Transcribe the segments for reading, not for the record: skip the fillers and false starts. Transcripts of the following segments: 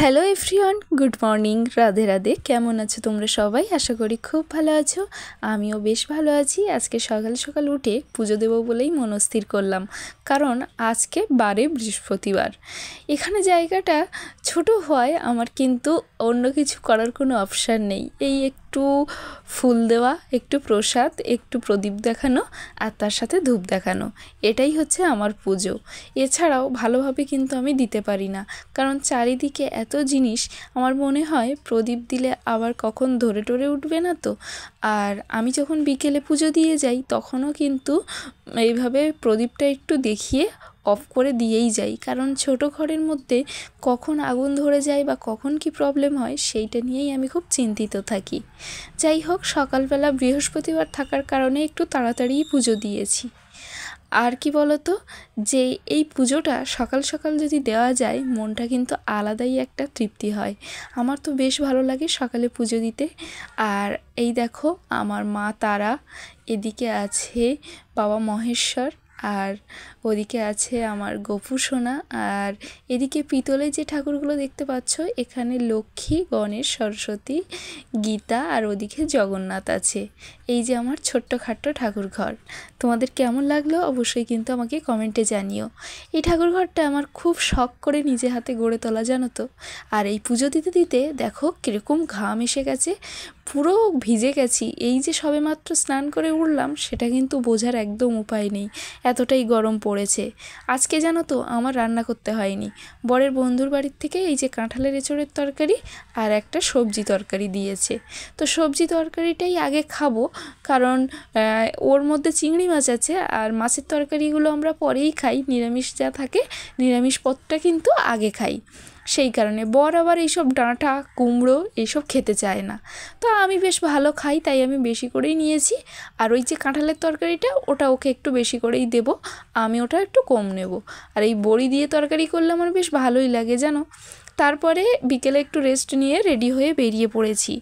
Hello everyone, good morning, Radhe Radhe. কেমন আছো তোমরা সবাই? আশা করি খুব ভালো আছো। আমিও বেশ ভালো আছি। আজকে সকাল সকাল উঠে পুজো দেবো বলেই মনস্থির করলাম, কারণ আজকে বারে বৃহস্পতিবার। এখানে জায়গাটা ছোট হয় আমার, কিন্তু অন্য কিছু করার কোনো অপশান নেই। এই একটু ফুল দেওয়া, একটু প্রসাদ, একটু প্রদীপ দেখানো আর তার সাথে ধূপ দেখানো, এটাই হচ্ছে আমার পুজো। এছাড়াও ভালোভাবে কিন্তু আমি দিতে পারি না, কারণ চারিদিকে এত জিনিস। আমার মনে হয় প্রদীপ দিলে আবার কখন ধরে টরে উঠবে না তো। আর আমি যখন বিকেলে পুজো দিয়ে যাই তখনও কিন্তু এইভাবে প্রদীপটা একটু দেখিয়ে অফ করে দিয়েই যাই, কারণ ছোট ঘরের মধ্যে কখন আগুন ধরে যায় বা কখন কি প্রবলেম হয় সেইটা নিয়েই আমি খুব চিন্তিত থাকি। যাই হোক, সকালবেলা বৃহস্পতিবার থাকার কারণে একটু তাড়াতাড়িই পুজো দিয়েছি। আর কি বলতো, যে এই পুজোটা সকাল সকাল যদি দেওয়া যায় মনটা কিন্তু আলাদাই একটা তৃপ্তি হয়। আমার তো বেশ ভালো লাগে সকালে পুজো দিতে। আর এই দেখো, আমার মা তারা, এদিকে আছে বাবা মহেশ্বর, আর ওদিকে আছে আমার গোপু সোনা, আর এদিকে পিতলে যে ঠাকুরগুলো দেখতে পাচ্ছ, এখানে লক্ষ্মী, গণেশ, সরস্বতী, গীতা, আর ওদিকে জগন্নাথ আছে। এই যে আমার ছোট্টখাট্টো ঠাকুর ঘর। তোমাদের কেমন লাগলো অবশ্যই কিন্তু আমাকে কমেন্টে জানিও। এই ঠাকুর ঘরটা আমার খুব শখ করে নিজে হাতে গড়ে তোলা, জানো তো। আর এই পুজো দিতে দিতে দেখো কীরকম ঘাম এসে গেছে, পুরো ভিজে গেছি। এই যে সবেমাত্র স্নান করে উঠলাম, সেটা কিন্তু বোঝার একদম উপায় নেই, এতটাই গরম পড়েছে। আজকে জানো তো আমার রান্না করতে হয়নি। বরের বন্ধুর বাড়ির থেকে এই যে কাঁঠালের এঁচোড়ের তরকারি আর একটা সবজি তরকারি দিয়েছে। তো সবজি তরকারিটাই আগে খাবো, কারণ ওর মধ্যে চিংড়ি মাছ আছে, আর মাছের তরকারিগুলো আমরা পরেই খাই। নিরামিষ যা থাকে, নিরামিষ পদটা কিন্তু আগে খাই। সেই কারণে বর আবার এইসব ডাঁটা, কুমড়ো এইসব খেতে চায় না। তো আমি বেশ ভালো খাই, তাই আমি বেশি করেই নিয়েছি। আর ওই যে কাঁঠালের তরকারিটা, ওটা ওকে একটু বেশি করেই দেবো, আমি ওটা একটু কম নেব। আর এই বড়ি দিয়ে তরকারি করলে আমার বেশ ভালোই লাগে, জানো। তারপরে বিকেলে একটু রেস্ট নিয়ে রেডি হয়ে বেরিয়ে পড়েছি।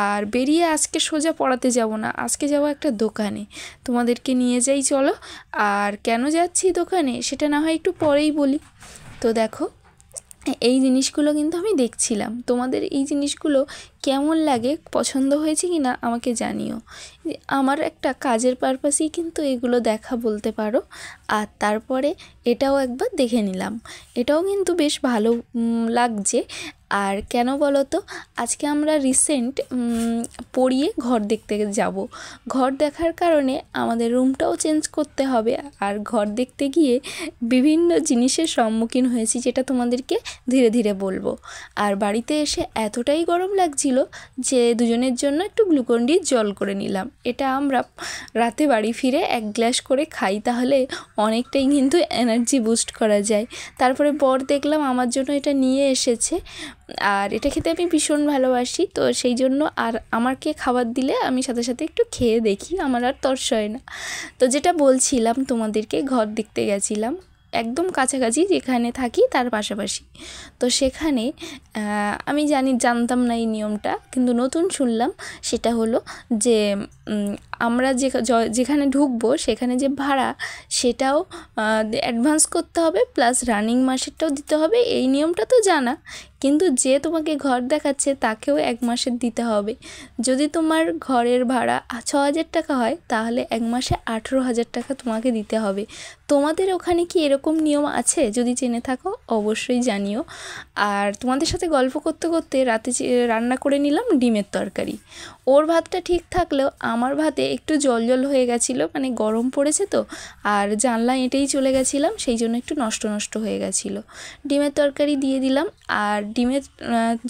আর বেরিয়ে আজকে সোজা পড়াতে যাব না, আজকে যাব একটা দোকানে। তোমাদেরকে নিয়ে যাই চলো। আর কেন যাচ্ছি দোকানে সেটা না হয় একটু পরেই বলি। তো দেখো, এই জিনিসগুলো কিন্তু আমি দেখছিলাম। তোমাদের এই জিনিসগুলো কেমন লাগে, পছন্দ হয়েছে কি না আমাকে জানিও। আমার একটা কাজের পারপাসেই কিন্তু এগুলো দেখা বলতে পারো। আর তারপরে এটাও একবার দেখে নিলাম, এটাও কিন্তু বেশ ভালো লাগছে। আর কেন বলো তো, আজকে আমরা রিসেন্ট পড়িয়ে ঘর দেখতে যাব। ঘর দেখার কারণে আমাদের রুমটাও চেঞ্জ করতে হবে। আর ঘর দেখতে গিয়ে বিভিন্ন জিনিসের সম্মুখীন হয়েছি, যেটা তোমাদেরকে ধীরে ধীরে বলবো। আর বাড়িতে এসে এতটাই গরম লাগছিল যে দুজনের জন্য একটু গ্লুকন ডি জল করে নিলাম। এটা আমরা রাতে বাড়ি ফিরে 1 গ্লাস করে খাই, তাহলে অনেকটাই কিন্তু এনার্জি বুস্ট করা যায়। তারপরে বর দেখলাম আমার জন্য এটা নিয়ে এসেছে, আর এটা খেতে আমি ভীষণ ভালোবাসি। তো সেই জন্য আর আমাকে খাবার দিলে আমি সাথে সাথে একটু খেয়ে দেখি, আমার আর তর্স হয় না। তো যেটা বলছিলাম তোমাদেরকে, ঘর দেখতে গেছিলাম একদম কাছাকাছি যেখানে থাকি তার পাশাপাশি। তো সেখানে আমি জানতাম না এই নিয়মটা, কিন্তু নতুন শুনলাম। সেটা হলো যে আমরা যেখানে ঢুকবো সেখানে যে ভাড়া, সেটাও অ্যাডভান্স করতে হবে, প্লাস রানিং মাসেরটাও দিতে হবে। এই নিয়মটা তো জানা, কিন্তু যে তোমাকে ঘর দেখাচ্ছে তাকেও 1 মাসের দিতে হবে। যদি তোমার ঘরের ভাড়া 6,000 টাকা হয়, তাহলে 1 মাসে 18,000 টাকা তোমাকে দিতে হবে। তোমাদের ওখানে কি এরকম নিয়ম আছে? যদি জেনে থাকো অবশ্যই জানিও। আর তোমাদের সাথে গল্প করতে করতে রাতে রান্না করে নিলাম ডিমের তরকারি। ওর ভাতটা ঠিক থাকলেও আমার ভাতে একটু জল জল হয়ে গেছিলো, মানে গরম পড়েছে তো, আর জানলা এঁটেই চলে গেছিলাম, সেই জন্য একটু নষ্ট নষ্ট হয়ে গেছিলো। ডিমের তরকারি দিয়ে দিলাম। আর ডিমের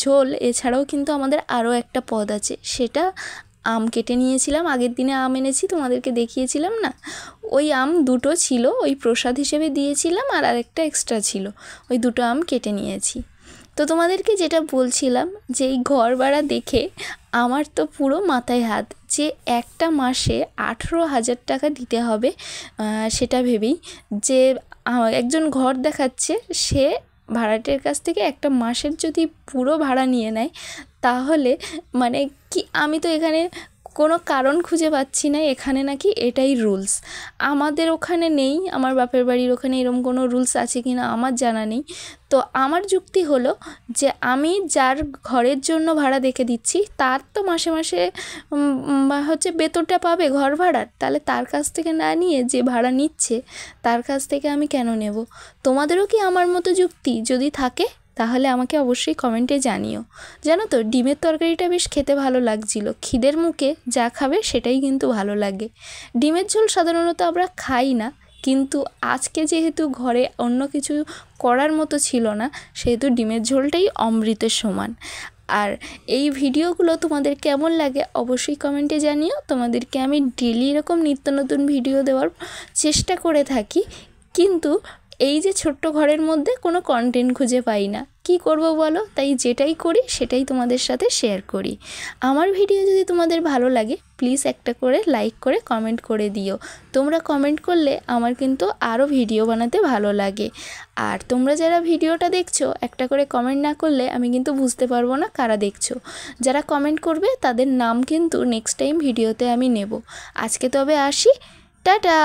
ঝোল এছাড়াও কিন্তু আমাদের আরও একটা পদ আছে, সেটা আম কেটে নিয়েছিলাম। আগের দিনে আম এনেছি, তোমাদেরকে দেখিয়েছিলাম না। ওই আম 2টো ছিল, ওই প্রসাদ হিসেবে দিয়েছিলাম, আর আরেকটা এক্সট্রা ছিল, ওই 2টো আম কেটে নিয়েছি। তো তোমাদেরকে যেটা বলছিলাম, যে এই ঘর ভাড়া দেখে আমার তো পুরো মাথায় হাত, যে একটা মাসে 18,000 টাকা দিতে হবে। সেটা ভেবেই যে একজন ঘর দেখাচ্ছে, সে ভাড়াটের কাছ থেকে একটা মাসের যদি পুরো ভাড়া নিয়ে নেয়, তাহলে মানে কি, আমি তো এখানে কোনো কারণ খুঁজে পাচ্ছি না এখানে নাকি এটাই রুলস। আমাদের ওখানে নেই, আমার বাপের বাড়ির ওখানে এরকম কোনো রুলস আছে কি না আমার জানা নেই। তো আমার যুক্তি হলো যে আমি যার ঘরের জন্য ভাড়া দেখে দিচ্ছি তার তো মাসে মাসে হচ্ছে বেতনটা পাবে ঘর ভাড়ার, তাহলে তার কাছ থেকে না নিয়ে যে ভাড়া নিচ্ছে তার কাছ থেকে আমি কেন নেব? তোমাদেরও কি আমার মতো যুক্তি যদি থাকে তাহলে আমাকে অবশ্যই কমেন্টে জানিও। জানো তো, ডিমের তরকারিটা বেশ খেতে ভালো লাগছিল, খিদের মুখে যা খাবে সেটাই কিন্তু ভালো লাগে। ডিমের ঝোল সাধারণত আমরা খাই না, কিন্তু আজকে যেহেতু ঘরে অন্য কিছু করার মতো ছিল না, সেহেতু ডিমের ঝোলটাই অমৃতের সমান। আর এই ভিডিওগুলো তোমাদের কেমন লাগে অবশ্যই কমেন্টে জানিও। তোমাদেরকে আমি ডেলি এরকম নিত্য নতুন ভিডিও দেওয়ার চেষ্টা করে থাকি, কিন্তু এই যে ছোট্ট ঘরের মধ্যে কোনো কন্টেন্ট খুঁজে পাই না, কি করব বলো? তাই যেটাই করি সেটাই তোমাদের সাথে শেয়ার করি। আমার ভিডিও যদি তোমাদের ভালো লাগে প্লিজ একটা করে লাইক করে কমেন্ট করে দিও। তোমরা কমেন্ট করলে আমার কিন্তু আরও ভিডিও বানাতে ভালো লাগে। আর তোমরা যারা ভিডিওটা দেখছো একটা করে কমেন্ট না করলে আমি কিন্তু বুঝতে পারবো না কারা দেখছো। যারা কমেন্ট করবে তাদের নাম কিন্তু নেক্সট টাইম ভিডিওতে আমি নেব। আজকে তবে আসি, টাটা।